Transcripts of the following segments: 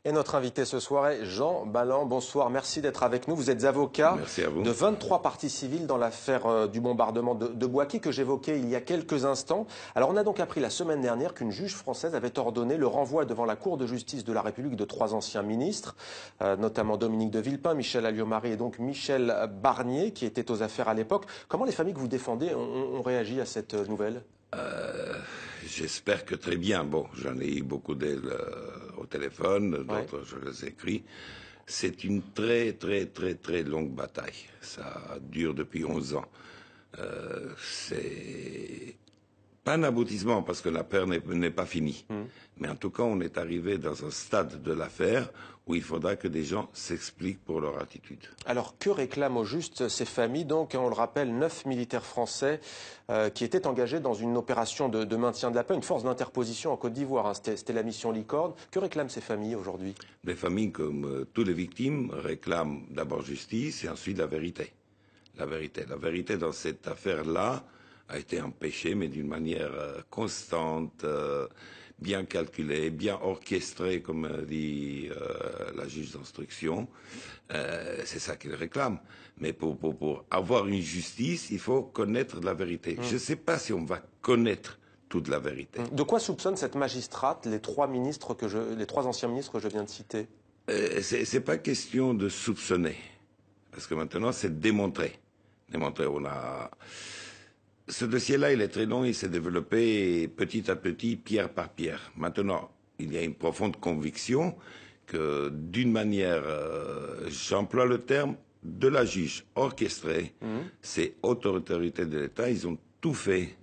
Et notre invité ce soir est Jean Ballan. Bonsoir, merci d'être avec nous. Vous êtes avocat de 23 parties civiles dans l'affaire du bombardement de Bouaké que j'évoquais il y a quelques instants. Alors on a donc appris la semaine dernière qu'une juge française avait ordonné le renvoi devant la Cour de justice de la République de 3 anciens ministres, notamment Dominique de Villepin, Michel Alliot-Marie et donc Michel Barnier, qui étaient aux affaires à l'époque. Comment les familles que vous défendez ont réagi à cette nouvelle ? J'espère que très bien. Bon, j'en ai eu beaucoup d'elles au téléphone, d'autres je les écris. C'est une très longue bataille. Ça dure depuis 11 ans. C'est pas un aboutissement parce que l'affaire n'est pas finie. Mais en tout cas, on est arrivé dans un stade de l'affaire où il faudra que des gens s'expliquent pour leur attitude. Alors, que réclament au juste ces familles? Donc, on le rappelle, 9 militaires français qui étaient engagés dans une opération de maintien de la paix, une force d'interposition en Côte d'Ivoire. Hein. C'était la mission Licorne. Que réclament ces familles aujourd'hui? Les familles, comme toutes les victimes, réclament d'abord justice et ensuite la vérité. La vérité dans cette affaire-là a été empêchée, mais d'une manière constante, bien calculée, bien orchestrée, comme dit la juge d'instruction. C'est ça qu'ils réclament. Mais pour avoir une justice, il faut connaître la vérité. Je ne sais pas si on va connaître toute la vérité. De quoi soupçonne cette magistrate les trois anciens ministres que je viens de citer? C'est pas question de soupçonner, parce que maintenant c'est démontré. Ce dossier-là, il est très long, il s'est développé petit à petit, pierre par pierre. Maintenant, il y a une profonde conviction que, d'une manière, j'emploie le terme, de la juge orchestrée, ces hautes autorités de l'État, ils ont tout fait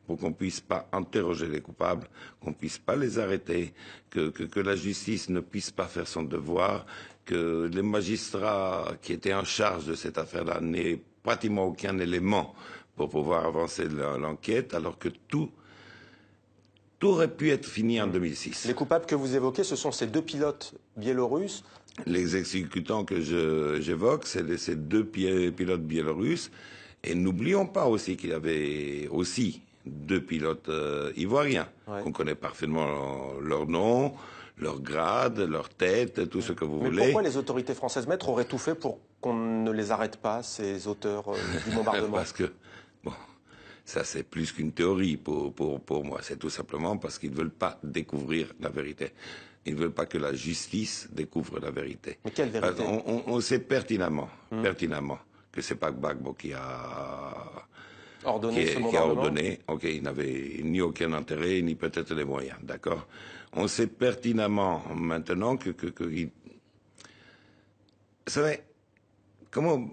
pour qu'on puisse pas interroger les coupables, qu'on puisse pas les arrêter, que la justice ne puisse pas faire son devoir, que les magistrats qui étaient en charge de cette affaire-là n'aient pratiquement aucun élément pour pouvoir avancer l'enquête, alors que tout aurait pu être fini en 2006. Les coupables que vous évoquez, ce sont ces 2 pilotes biélorusses? Les exécutants que j'évoque, c'est ces 2 pilotes biélorusses. Et n'oublions pas aussi qu'il y avait aussi 2 pilotes ivoiriens. On connaît parfaitement leur nom, leur grade, leur tête, tout ce que vous voulez. Mais pourquoi les autorités françaises, maître, auraient tout fait pour qu'on ne les arrête pas, ces auteurs du bombardement? Parce que, bon, ça c'est plus qu'une théorie pour moi. C'est tout simplement parce qu'ils ne veulent pas découvrir la vérité. Ils ne veulent pas que la justice découvre la vérité. Mais quelle vérité? On sait pertinemment que c'est pas Gbagbo qui a ordonné ce bombardement. Ok, il n'avait ni aucun intérêt, ni peut-être les moyens, d'accord. On sait pertinemment maintenant que vous savez, comment,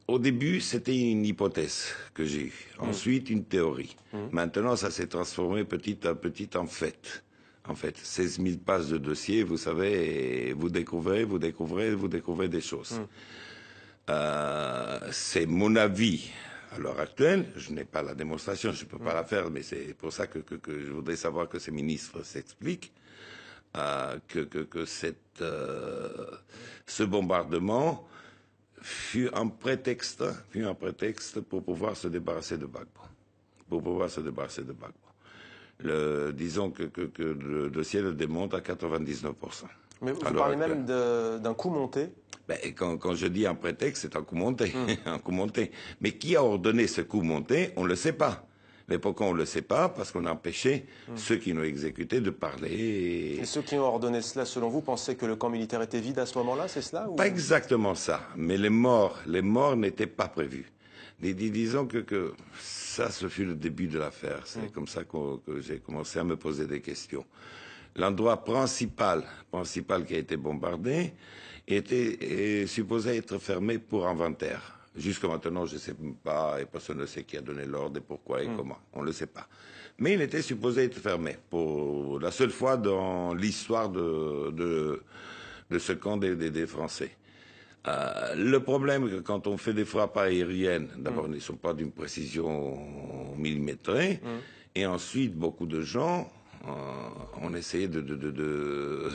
au début, c'était une hypothèse que j'ai eue. Ensuite, une théorie. Maintenant, ça s'est transformé petit à petit en fait. En fait, 16 000 pages de dossier, vous savez, et vous découvrez des choses. C'est mon avis à l'heure actuelle. Je n'ai pas la démonstration, je ne peux pas la faire, mais c'est pour ça que je voudrais savoir que ces ministres s'expliquent. Que ce bombardement fut un prétexte pour pouvoir se débarrasser de Gbagbo. Disons que le dossier le démontre à 99%. Mais vous parlez même d'un coup monté? Ben, quand je dis un prétexte, c'est un coup monté. Un coup monté. Mais qui a ordonné ce coup monté, on ne le sait pas. Mais pourquoi on ne le sait pas? Parce qu'on a empêché ceux qui l'ont exécuté de parler. Et ceux qui ont ordonné cela, selon vous, pensaient que le camp militaire était vide à ce moment-là, c'est cela ou... Pas exactement ça. Mais les morts n'étaient pas prévus. Disons que ça, ce fut le début de l'affaire. C'est comme ça que j'ai commencé à me poser des questions. L'endroit principal qui a été bombardé était supposé être fermé pour inventaire. Jusqu'à maintenant, je ne sais pas, et personne ne sait qui a donné l'ordre et pourquoi et comment. On ne le sait pas. Mais il était supposé être fermé pour la seule fois dans l'histoire de ce camp des Français. Le problème est que quand on fait des frappes aériennes, d'abord, elles ne sont pas d'une précision millimétrée, et ensuite, beaucoup de gens on essayait de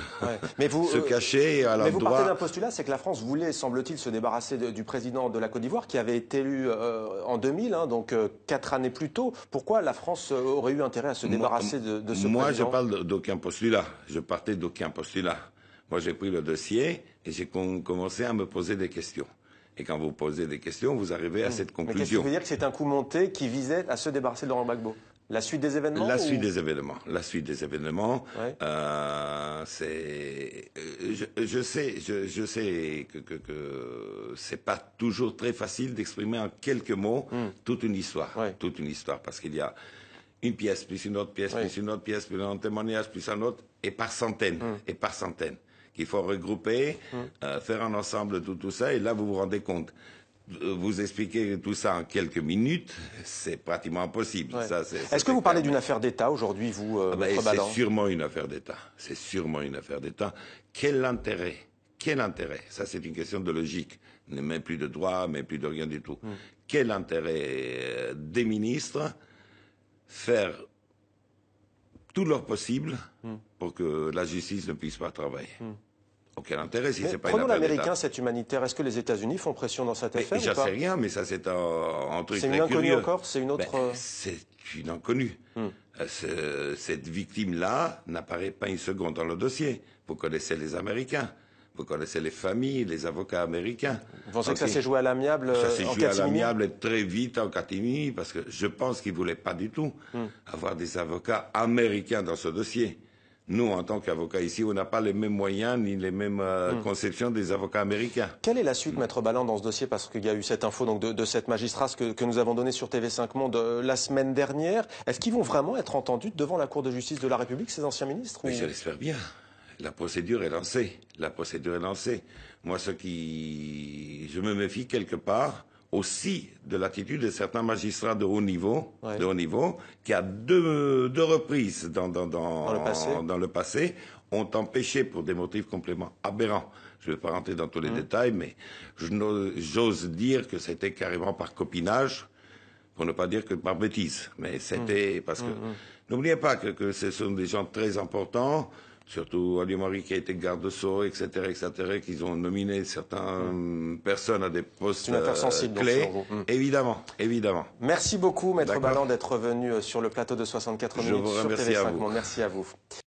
se cacher à l'endroit. Mais vous partez d'un postulat, c'est que la France voulait, semble-t-il, se débarrasser du président de la Côte d'Ivoire, qui avait été élu en 2000, hein, donc 4 années plus tôt. Pourquoi la France aurait eu intérêt à se débarrasser de ce président? Moi, je parle d'aucun postulat. Je partais d'aucun postulat. Moi, j'ai pris le dossier et j'ai commencé à me poser des questions. Et quand vous posez des questions, vous arrivez à cette conclusion. Mais qu'est-ce qui veut dire que c'est un coup monté qui visait à se débarrasser de Laurent Gbagbo? La suite des événements? La suite des événements. La suite des événements. Ouais. Je sais que c'est pas toujours très facile d'exprimer en quelques mots toute une histoire. Ouais. Toute une histoire. Parce qu'il y a une pièce, plus une autre pièce, plus une autre pièce, plus un témoignage, plus un autre, et par centaines. Et par centaines. Qu'il faut regrouper, faire un ensemble de tout ça, et là vous vous rendez compte. Vous expliquer tout ça en quelques minutes, c'est pratiquement impossible. Ouais. Est-ce que vous parlez d'une affaire d'État aujourd'hui, vous, Maître Balland? C'est sûrement une affaire d'État. C'est sûrement une affaire d'État. Quel intérêt? Quel intérêt? Ça, c'est une question de logique. Même plus de droit, mais plus de rien du tout. Quel intérêt des ministres faire tout leur possible pour que la justice ne puisse pas travailler? Aucun intérêt si c'est pas une affaire d'État. Prenons l'américain, cet humanitaire. Est-ce que les États-Unis font pression dans cette affaire ou pas? J'en sais rien, mais ça c'est un truc très curieux. C'est une inconnue encore? C'est une autre... c'est une inconnue. Cette victime-là n'apparaît pas une seconde dans le dossier. Vous connaissez les Américains. Vous connaissez les familles, les avocats américains. Vous pensez que ça s'est joué à l'amiable en catimini? Ça s'est joué à l'amiable et très vite en catimini, parce que je pense qu'ils ne voulaient pas du tout avoir des avocats américains dans ce dossier. Nous, en tant qu'avocats ici, on n'a pas les mêmes moyens ni les mêmes conceptions des avocats américains. Quelle est la suite, Maître Balland, dans ce dossier? Parce qu'il y a eu cette info donc, de cette magistrate que nous avons donnée sur TV5 Monde la semaine dernière. Est-ce qu'ils vont vraiment être entendus devant la Cour de justice de la République, ces anciens ministres? Mais je l'espère bien. La procédure est lancée. La procédure est lancée. Moi, je me méfie quelque part aussi de l'attitude de certains magistrats de haut niveau, qui à deux reprises dans le passé ont empêché pour des motifs complètement aberrants. Je ne vais pas rentrer dans tous les détails, mais j'ose dire que c'était carrément par copinage, pour ne pas dire que par bêtise. Mais c'était parce que n'oubliez pas que ce sont des gens très importants. Surtout Aliou-Marie qui a été garde de Sceaux, etc., qu'ils ont nominé certaines personnes à des postes clés. Évidemment, évidemment. Merci beaucoup, Maître Balland, d'être venu sur le plateau de 64 minutes sur TV5 Monde. Merci à vous.